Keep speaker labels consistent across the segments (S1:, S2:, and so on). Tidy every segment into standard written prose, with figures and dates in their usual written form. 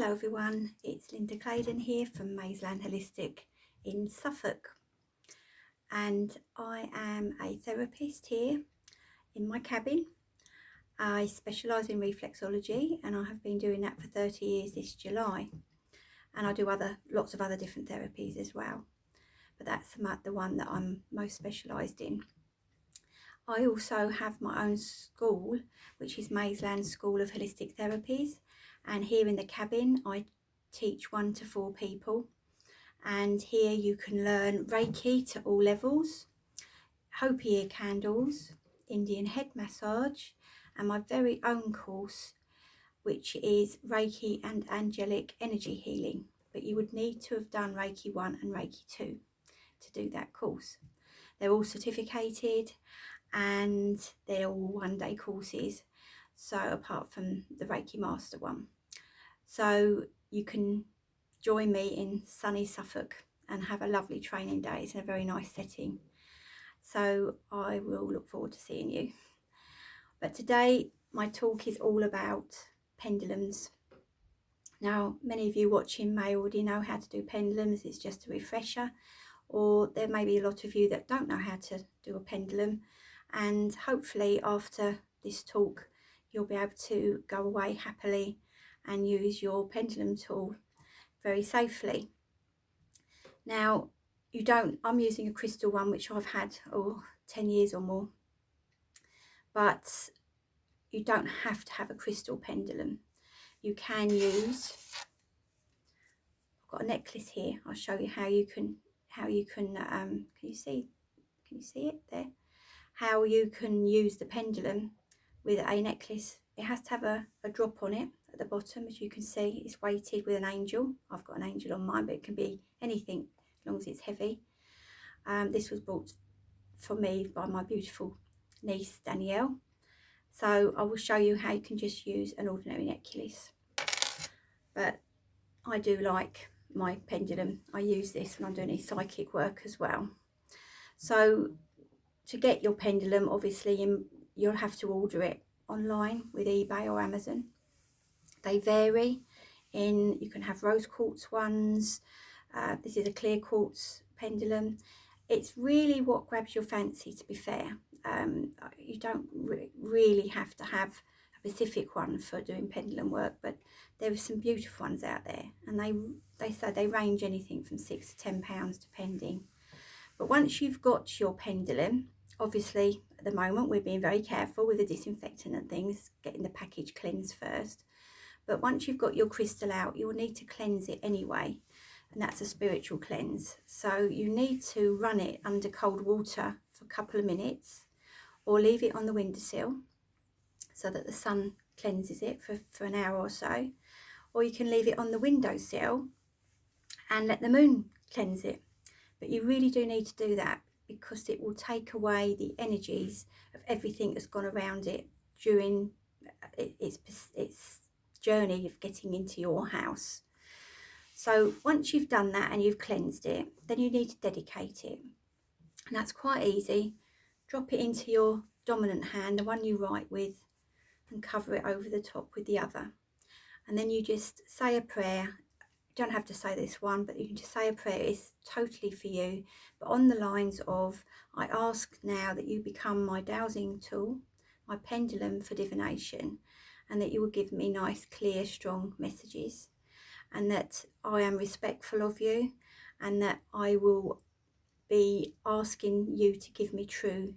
S1: Hello everyone, it's Linda Claydon here from Maysland Holistic in Suffolk, and I am a therapist here in my cabin. I specialise in reflexology and I have been doing that for 30 years this July, and I do lots of other different therapies as well, but that's the one that I'm most specialised in. I also have my own school, which is Maysland School of Holistic Therapies, and here in the cabin I teach 1 to 4 people, and here you can learn Reiki to all levels, Hopi ear candles, Indian head massage, and my very own course, which is Reiki and angelic energy healing, but you would need to have done Reiki 1 and Reiki 2 to do that course. They're all certificated and they're all 1-day courses, so apart from the Reiki Master one. So you can join me in sunny Suffolk and have a lovely training day. It's in a very nice setting, so I will look forward to seeing you. But today my talk is all about pendulums. Now, many of you watching may already know how to do pendulums. It's just a refresher, or there may be a lot of you that don't know how to do a pendulum, and hopefully after this talk you'll be able to go away happily and use your pendulum tool very safely. Now, I'm using a crystal one which I've had 10 years or more, but you don't have to have a crystal pendulum. You can use, I've got a necklace here. I'll show you how you can can you see it there? How you can use the pendulum with a necklace. It has to have a drop on it at the bottom. As you can see, it's weighted with an angel. I've got an angel on mine, but it can be anything as long as it's heavy. This was bought for me by my beautiful niece Danielle, so I will show you how you can just use an ordinary necklace, but I do like my pendulum. I use this when I'm doing any psychic work as well. So to get your pendulum, obviously you'll have to order it online with eBay or Amazon. They vary in, you can have rose quartz ones. This is a clear quartz pendulum. It's really what grabs your fancy, to be fair. You don't really have to have a specific one for doing pendulum work, but there are some beautiful ones out there, and they say they range anything from £6 to £10 depending. But once you've got your pendulum, obviously at the moment we're being very careful with the disinfectant and things, getting the package cleansed first. But once you've got your crystal out, you'll need to cleanse it anyway, and that's a spiritual cleanse. So you need to run it under cold water for a couple of minutes, or leave it on the windowsill so that the sun cleanses it for an hour or so, or you can leave it on the windowsill and let the moon cleanse it. But you really do need to do that, because it will take away the energies of everything that's gone around it during its journey of getting into your house. So once you've done that and you've cleansed it, then you need to dedicate it, and that's quite easy. Drop it into your dominant hand, the one you write with, and cover it over the top with the other, and then you just say a prayer. You don't have to say this one, but you can just say a prayer. It's totally for you, but on the lines of, I ask now that you become my dowsing tool, my pendulum for divination, and that you will give me nice, clear, strong messages, and that I am respectful of you, and that I will be asking you to give me true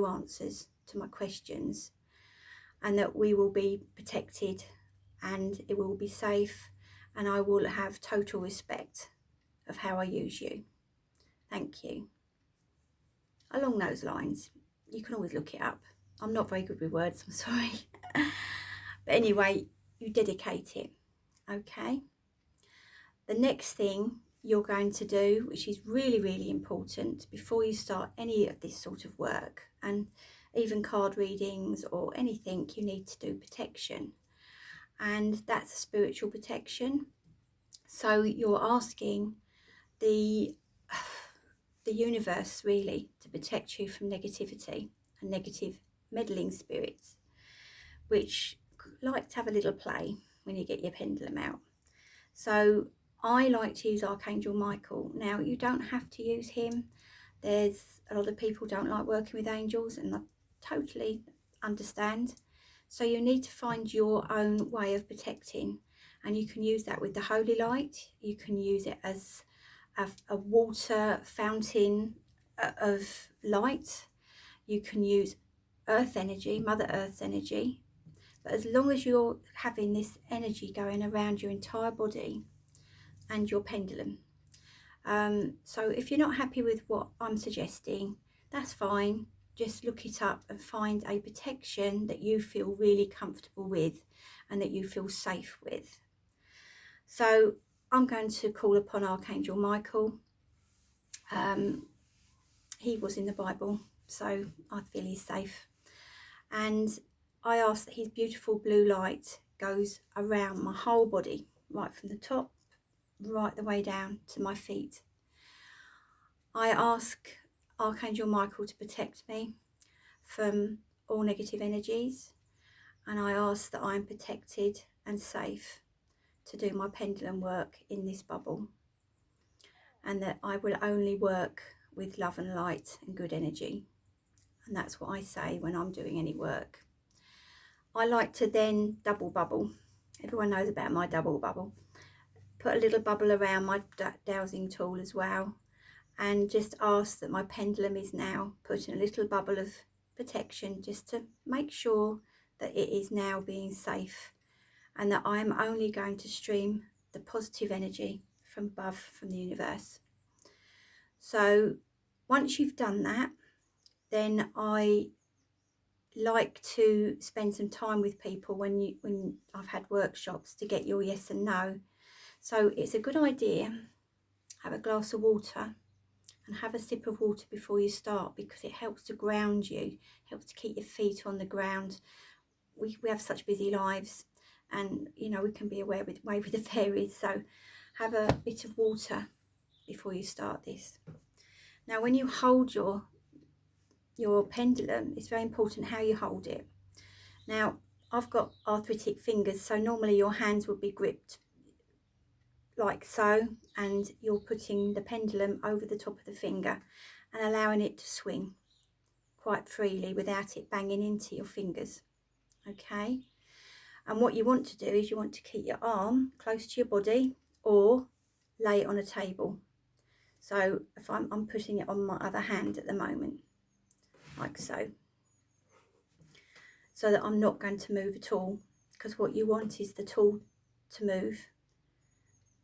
S1: answers to my questions, and that we will be protected and it will be safe, and I will have total respect of how I use you. Thank you. Along those lines. You can always look it up. I'm not very good with words, I'm sorry. But anyway, you dedicate it, okay? The next thing you're going to do, which is really, really important before you start any of this sort of work, and even card readings or anything, you need to do protection. And that's a spiritual protection. So you're asking the universe really to protect you from negativity and negative meddling spirits, which like to have a little play. when you get your pendulum out. So I like to use Archangel Michael. Now, you don't have to use him. There's a lot of people don't like working with angels, and I totally understand. So you need to find your own way of protecting, and you can use that with the holy light. You can use it as a water fountain of light. You can use earth energy, Mother Earth's energy. But as long as you're having this energy going around your entire body and your pendulum. So if you're not happy with what I'm suggesting, that's fine. Just look it up and find a protection that you feel really comfortable with and that you feel safe with. So I'm going to call upon Archangel Michael. He was in the Bible, so I feel he's safe. And I ask that his beautiful blue light goes around my whole body, right from the top, right the way down to my feet. I ask Archangel Michael to protect me from all negative energies, and I ask that I am protected and safe to do my pendulum work in this bubble, and that I will only work with love and light and good energy. And that's what I say when I'm doing any work. I like to then double bubble. Everyone knows about my double bubble. Put a little bubble around my dowsing tool as well, and just ask that my pendulum is now put in a little bubble of protection, just to make sure that it is now being safe, and that I'm only going to stream the positive energy from above, from the universe. So once you've done that, then I like to spend some time with people when I've had workshops to get your yes and no. So it's a good idea, have a glass of water and have a sip of water before you start, because it helps to ground you, helps to keep your feet on the ground. We have such busy lives, and you know, we can be away with the fairies. So have a bit of water before you start this. Now, when you hold your pendulum, it's very important how you hold it. Now, I've got arthritic fingers, so normally your hands would be gripped like so, and you're putting the pendulum over the top of the finger and allowing it to swing quite freely without it banging into your fingers. Okay, and what you want to do is you want to keep your arm close to your body or lay it on a table. So if I'm putting it on my other hand at the moment, like so that I'm not going to move at all, because what you want is the tool to move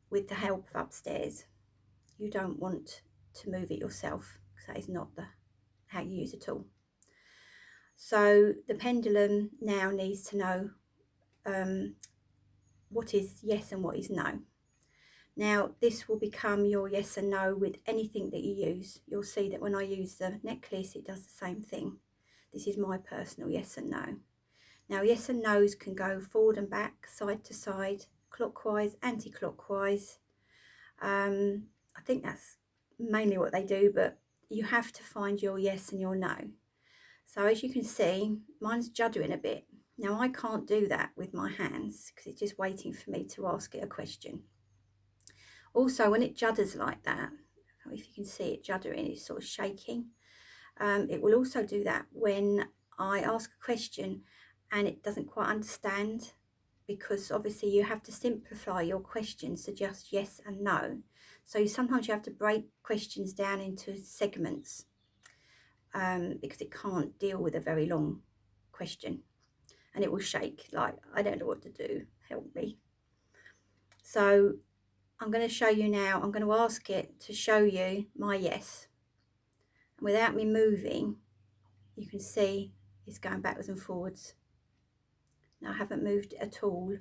S1: with the help of upstairs. You don't want to move it yourself, because that is not how you use a tool. So the pendulum now needs to know what is yes and what is no. Now this will become your yes and no with anything that you use. You'll see that when I use the necklace, it does the same thing. This is my personal yes and no. Now yes and no's can go forward and back, side to side, clockwise, anti-clockwise. I think that's mainly what they do, but you have to find your yes and your no. So as you can see, mine's juddering a bit. Now I can't do that with my hands because it's just waiting for me to ask it a question. Also, when it judders like that, if you can see it juddering, it's sort of shaking. It will also do that when I ask a question and it doesn't quite understand, because obviously you have to simplify your questions to just yes and no. So sometimes you have to break questions down into segments because it can't deal with a very long question, and it will shake like, I don't know what to do, help me. So I'm going to show you now. I'm going to ask it to show you my yes. And without me moving, you can see it's going backwards and forwards. Now I haven't moved it at all.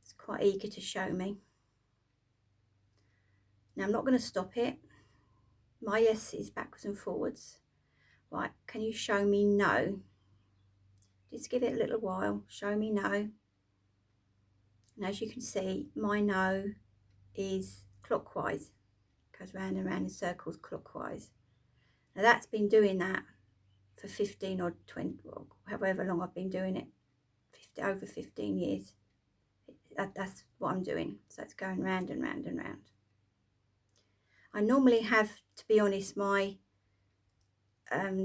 S1: It's quite eager to show me. Now I'm not going to stop it. My yes is backwards and forwards. Right, can you show me no? Just give it a little while. Show me no. And as you can see, my no is clockwise. Goes round and round in circles clockwise. Now that's been doing that for 15 or 20, or however long I've been doing it. over 15 years. That's what I'm doing. So it's going round and round and round. I normally have, to be honest, my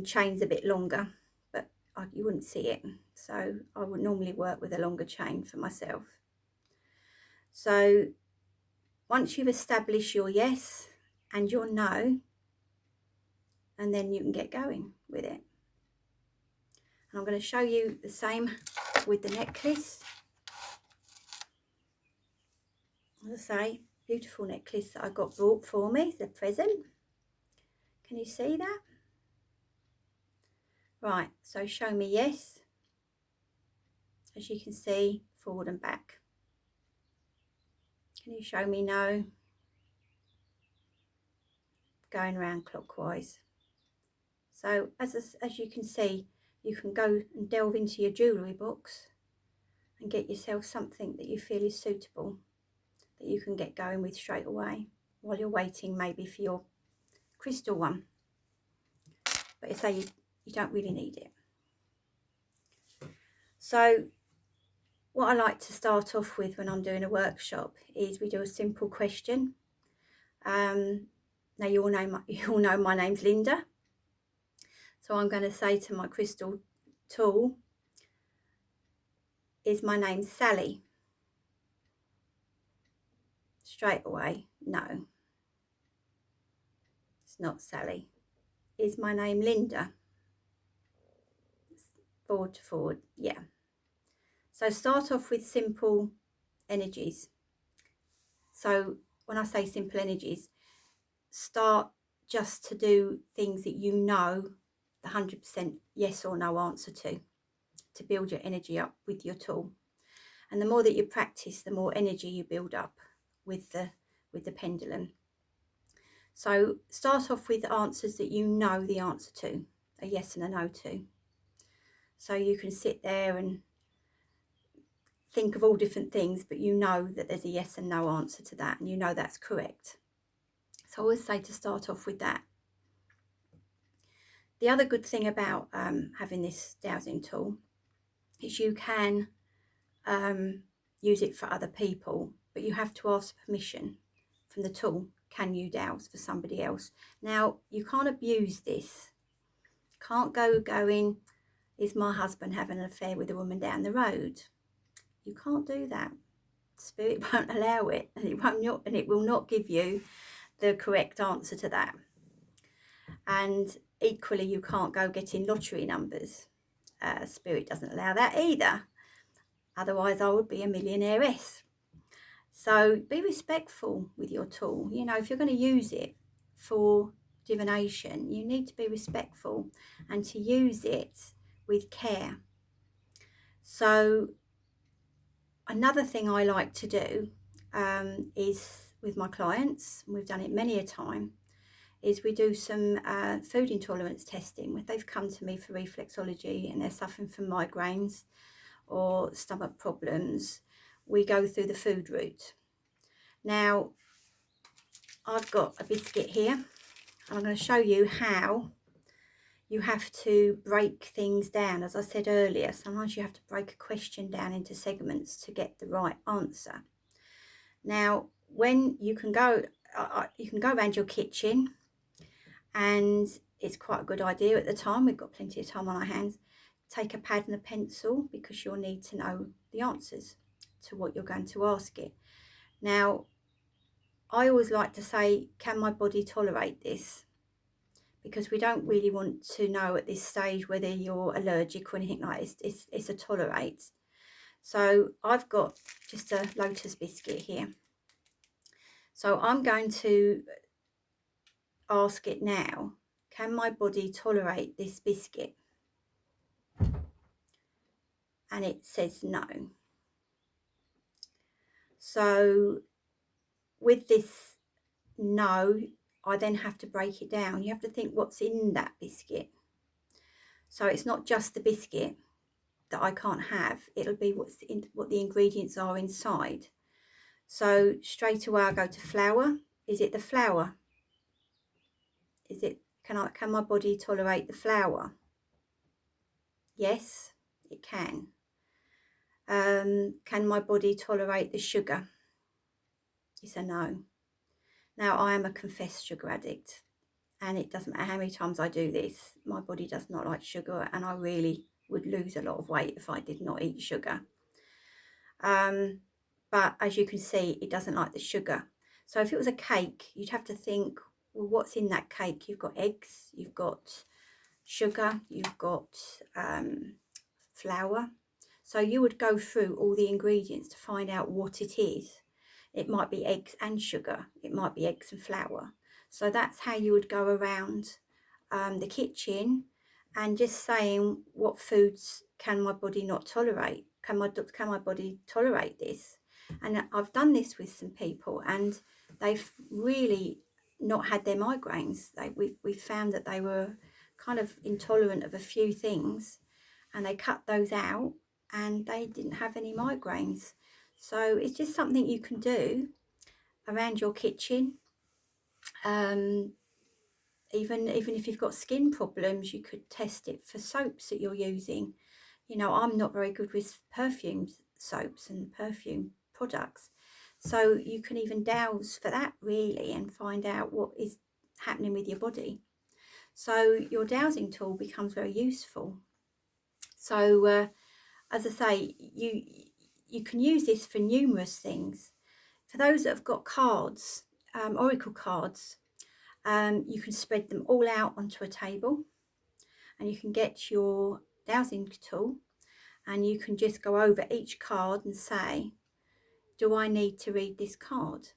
S1: chain's a bit longer, but you wouldn't see it. So I would normally work with a longer chain for myself. So once you've established your yes and your no, and then you can get going with it. And I'm going to show you the same with the necklace. As I say, beautiful necklace that I got bought for me as a present. Can you see that? Right, so show me yes. As you can see, forward and back. Can you show me no? Going around clockwise. So as you can see, you can go and delve into your jewellery box and get yourself something that you feel is suitable, that you can get going with straight away while you're waiting maybe for your crystal one. But you say you don't really need it. So what I like to start off with when I'm doing a workshop is we do a simple question. Now you all know my name's Linda. So I'm going to say to my crystal tool, is my name Sally? Straight away, no. It's not Sally. Is my name Linda? Forward to forward, yeah. So start off with simple energies. So when I say simple energies, start just to do things that you know the 100% yes or no answer to build your energy up with your tool. And the more that you practice, the more energy you build up with the pendulum. So start off with answers that you know the answer to, a yes and a no to. So you can sit there and think of all different things, but you know that there's a yes and no answer to that, and you know that's correct. So I always say to start off with that. The other good thing about having this dowsing tool is you can use it for other people, but you have to ask permission from the tool. Can you dowse for somebody else? Now, you can't abuse this. Can't go going, is my husband having an affair with a woman down the road? You can't do that. Spirit won't allow it, and it will not give you the correct answer to that. And equally, you can't go getting lottery numbers. Spirit doesn't allow that either. Otherwise, I would be a millionairess. So be respectful with your tool. You know, if you're going to use it for divination, you need to be respectful and to use it with care. So another thing I like to do is with my clients, and we've done it many a time, is we do some food intolerance testing. When they've come to me for reflexology and they're suffering from migraines or stomach problems, we go through the food route. Now, I've got a biscuit here, and I'm going to show you how you have to break things down. As I said earlier, sometimes you have to break a question down into segments to get the right answer. Now, when you can go around your kitchen, and it's quite a good idea at the time, we've got plenty of time on our hands, take a pad and a pencil, because you'll need to know the answers to what you're going to ask it. Now, I always like to say, can my body tolerate this? Because we don't really want to know at this stage whether you're allergic or anything like that. It's a tolerate. So I've got just a lotus biscuit here. So I'm going to ask it now, can my body tolerate this biscuit? And it says no. So with this no, I then have to break it down. You have to think what's in that biscuit. So it's not just the biscuit that I can't have. It'll be what the ingredients are inside. So straight away I go to flour. Is it the flour? Can my body tolerate the flour? Yes, it can. can my body tolerate the sugar? It's a no. Now, I am a confessed sugar addict, and it doesn't matter how many times I do this, my body does not like sugar, and I really would lose a lot of weight if I did not eat sugar. But as you can see, it doesn't like the sugar. So if it was a cake, you'd have to think, well, what's in that cake? You've got eggs, you've got sugar, you've got flour. So you would go through all the ingredients to find out what it is. It might be eggs and sugar. It might be eggs and flour. So that's how you would go around the kitchen and just saying, what foods can my body not tolerate? Can my body tolerate this? And I've done this with some people, and they've really not had their migraines. We found that they were kind of intolerant of a few things, and they cut those out, and they didn't have any migraines. So it's just something you can do around your kitchen. Even if you've got skin problems, you could test it for soaps that you're using. You know, I'm not very good with perfume soaps and perfume products, so you can even douse for that really and find out what is happening with your body. So your dowsing tool becomes very useful. So as I say, you can use this for numerous things. For those that have got cards, oracle cards, you can spread them all out onto a table, and you can get your dowsing tool, and you can just go over each card and say, do I need to read this card?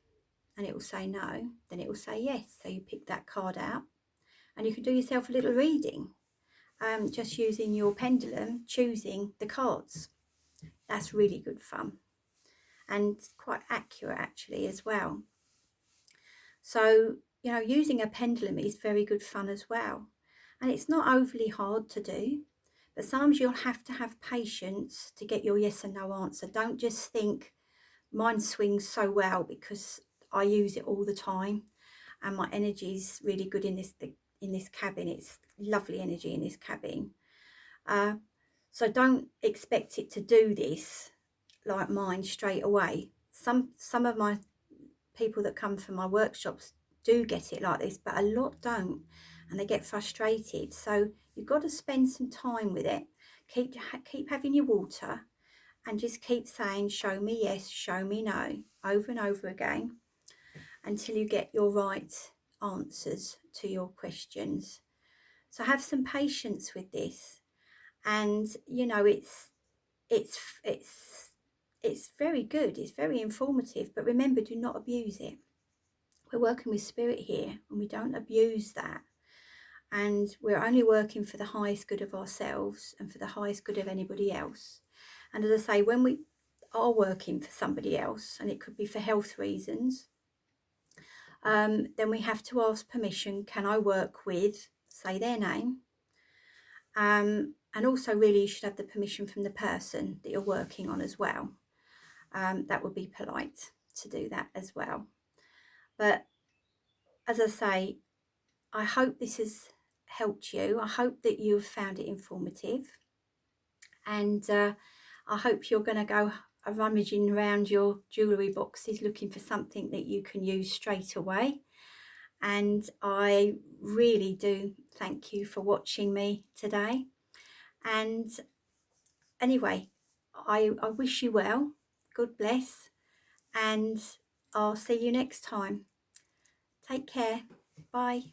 S1: And it will say no, then it will say yes. So you pick that card out, and you can do yourself a little reading, just using your pendulum, choosing the cards. That's really good fun, and quite accurate actually as well. So, you know, using a pendulum is very good fun as well. And it's not overly hard to do, but sometimes you'll have to have patience to get your yes and no answer. Don't just think mine swings so well because I use it all the time and my energy is really good in this cabin. It's lovely energy in this cabin. So don't expect it to do this like mine straight away. Some of my people that come from my workshops do get it like this, but a lot don't, and they get frustrated. So you've got to spend some time with it. Keep having your water, and just keep saying, show me yes, show me no, over and over again, until you get your right answers to your questions. So have some patience with this, and you know, it's very good, it's very informative, but remember, do not abuse it. We're working with spirit here, and we don't abuse that, and we're only working for the highest good of ourselves and for the highest good of anybody else. And as I say, when we are working for somebody else, and it could be for health reasons, then we have to ask permission. Can I work with, say, their name? And also really you should have the permission from the person that you're working on as well. That would be polite to do that as well. But as I say, I hope this has helped you. I hope that you've found it informative, and I hope you're going to go rummaging around your jewellery boxes looking for something that you can use straight away. And I really do thank you for watching me today. And anyway, I wish you well. God bless, and I'll see you next time. Take care. Bye.